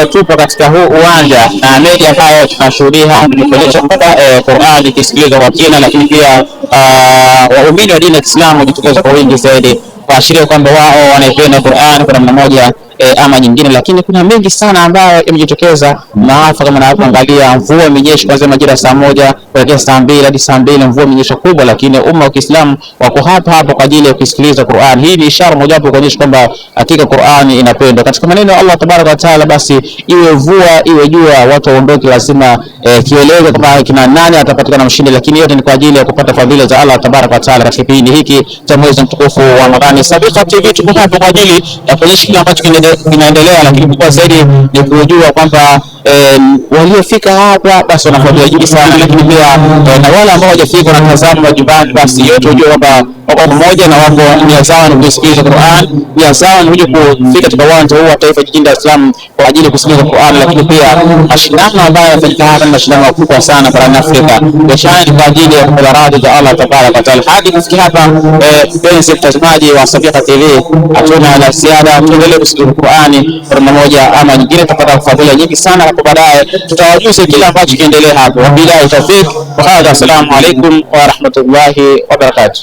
tupo katika huu uwanja na mengi ambayo tunashuhudia ni kuonyesha kwamba Qur'an ikisikilizwa kwa kina, lakini pia waumini wa dini ya Kiislamu hujitokeza kwa wingi zaidi kuashiria kwamba wao wanaipenda Qur'an kwa namna moja ama nyingine. Lakini kuna mengi sana ambayo yamejitokeza, maafa kama unaangalia mvua imenyesha kuanzia majira saa 1 kuelekea saa 2 hadi saa 2, mvua imenyesha kubwa, lakini umma wa Kiislamu wako hapa kwa ajili ya kusikiliza Qur'an. Hii ni ishara moja wapo kuonyesha kwamba hakika Qur'an inapendwa. Katika maneno ya Allah Tabaraka wa Taala, basi iwe mvua iwe jua, watu waondoke, lazima kieleze kwamba kina nani atapatikana mshindi, lakini yote ni kwa ajili ya kupata fadhila za Allah Tabaraka wa Taala katika kipindi hiki cha mwezi mtukufu wa Ramadhani. Sabiqa TV tuko hapa kwa ajili ya kuonyesha kile ambacho kinaendelea, lakini kwa zaidi ni kujua kwamba waliofika hapa basi wanafuatilia jingi sana, lakini pia na wale ambao hawajafika na tazama majumbani, basi yote ujue kwamba wako pamoja na wako nia zao ni kusikiliza Qur'an, nia zao ni kuja kufika katika uwanja huu wa taifa jijini Dar es Salaam kwa ajili ya kusikiliza Qur'an. Lakini pia mashindano ambayo yanafanyika hapa ni mashindano makubwa sana barani Afrika, biashara ni kwa ajili ya kupata radhi za Allah Tabaraka wa Taala. Hadi kufikia hapa, mpenzi mtazamaji wa Sabiqa TV, hatuna la ziada, tuendelee kusikiliza Qur'ani kwa namna moja ama nyingine, tutapata fadhila nyingi sana hapo baadaye, tutawajuza kila ambacho kiendelea hapo. Wabillahi tawfik wa hadha, assalamu alaykum wa rahmatullahi wa barakatuh.